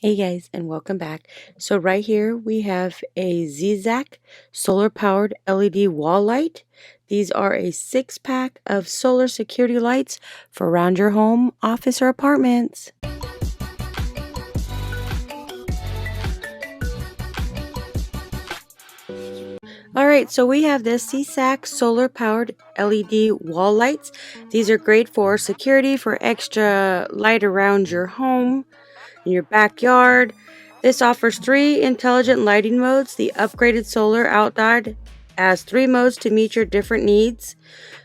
Hey guys, and welcome back. So right here we have a SEZAC solar powered LED wall light. These are a 6-pack of solar security lights for around your home, office, or apartments. Alright, so we have this SEZAC solar powered LED wall lights. These are great for security, for extra light around your home, in your backyard. This offers 3 intelligent lighting modes. The upgraded solar outdoor has 3 modes to meet your different needs.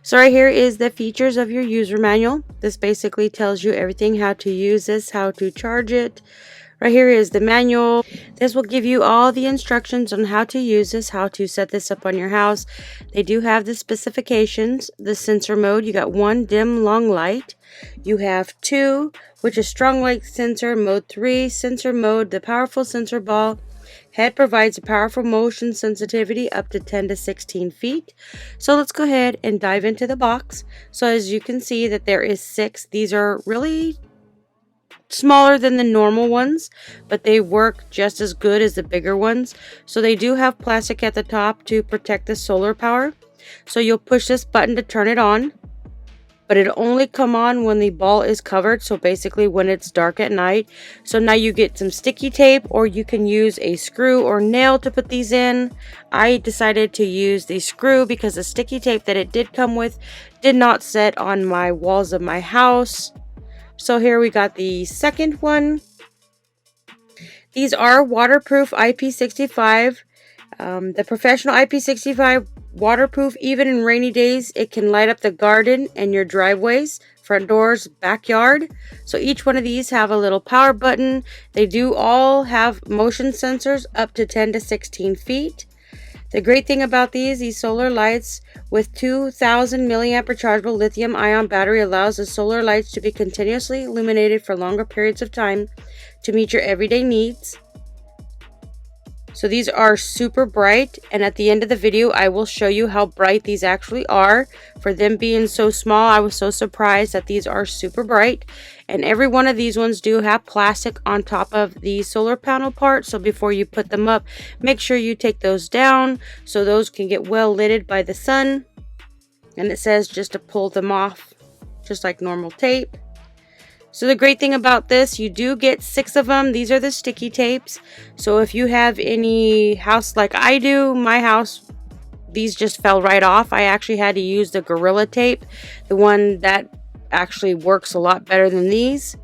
So right here is the features of your user manual. This basically tells you everything, how to use this, how to charge it. Right here is the manual. This will give you all the instructions on how to use this, how to set this up on your house. They do have the specifications. The sensor mode, you got 1 dim long light. You have 2, which is strong light sensor. Mode 3, sensor mode, the powerful sensor ball. Head provides a powerful motion sensitivity up to 10 to 16 feet. So let's go ahead and dive into the box. So as you can see that there is 6. These are really smaller than the normal ones, but they work just as good as the bigger ones. So they do have plastic at the top to protect the solar power. So you'll push this button to turn it on, but it'll only come on when the ball is covered, so basically when it's dark at night. So now you get some sticky tape, or you can use a screw or nail to put these in. I decided to use the screw because the sticky tape that it did come with did not set on my walls of my house. So here we got the second one. These are waterproof IP65. The professional IP65 waterproof even in rainy days. It can light up the garden and your driveways, front doors, backyard. So each one of these have a little power button. They do all have motion sensors up to 10 to 16 feet. The great thing about these solar lights with 2000 milliamp rechargeable lithium ion battery allows the solar lights to be continuously illuminated for longer periods of time to meet your everyday needs. So these are super bright, and at the end of the video I will show you how bright these actually are. For them being so small, I was so surprised that these are super bright. And every one of these ones do have plastic on top of the solar panel part, so before you put them up, make sure you take those down so those can get well lighted by the sun. And it says just to pull them off, just like normal tape. So the great thing about this, you do get 6 of them. These are the sticky tapes. So if you have any house like I do, my house, these just fell right off. I actually had to use the Gorilla Tape, the one that actually works a lot better than these.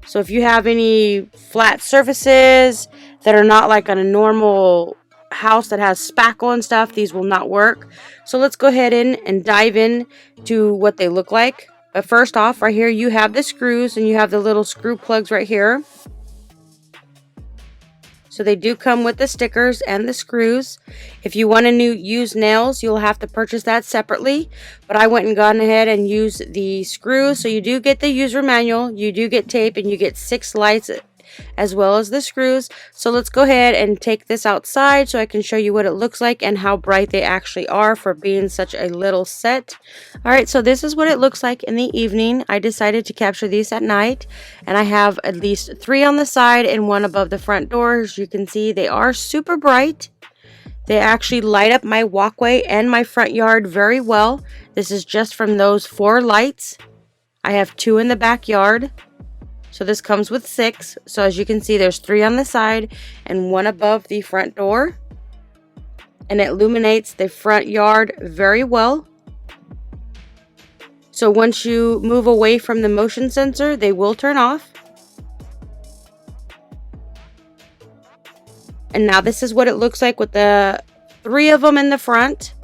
So if you have any flat surfaces that are not like on a normal house that has spackle and stuff, these will not work. So let's go ahead and dive in to what they look like. But first off, right here you have the screws, and you have the little screw plugs right here. So they do come with the stickers and the screws. If you want to use nails, you'll have to purchase that separately. But I went and gone ahead and used the screws. So you do get the user manual, you do get tape, and you get 6 lights as well as the screws. So let's go ahead and take this outside so I can show you what it looks like and how bright they actually are for being such a little set. Alright, so this is what it looks like in the evening. I decided to capture these at night, and I have at least 3 on the side and 1 above the front door. As you can see, they are super bright. They actually light up my walkway and my front yard very well. This is just from those 4 lights. I have 2 in the backyard. So this comes with 6. So as you can see, there's 3 on the side and 1 above the front door. And it illuminates the front yard very well. So once you move away from the motion sensor, they will turn off. And now this is what it looks like with the 3 of them in the front.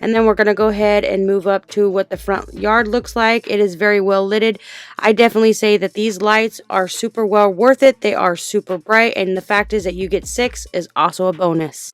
And then we're going to go ahead and move up to what the front yard looks like. It is very well lit. I definitely say that these lights are super well worth it. They are super bright, and the fact is that you get 6 is also a bonus.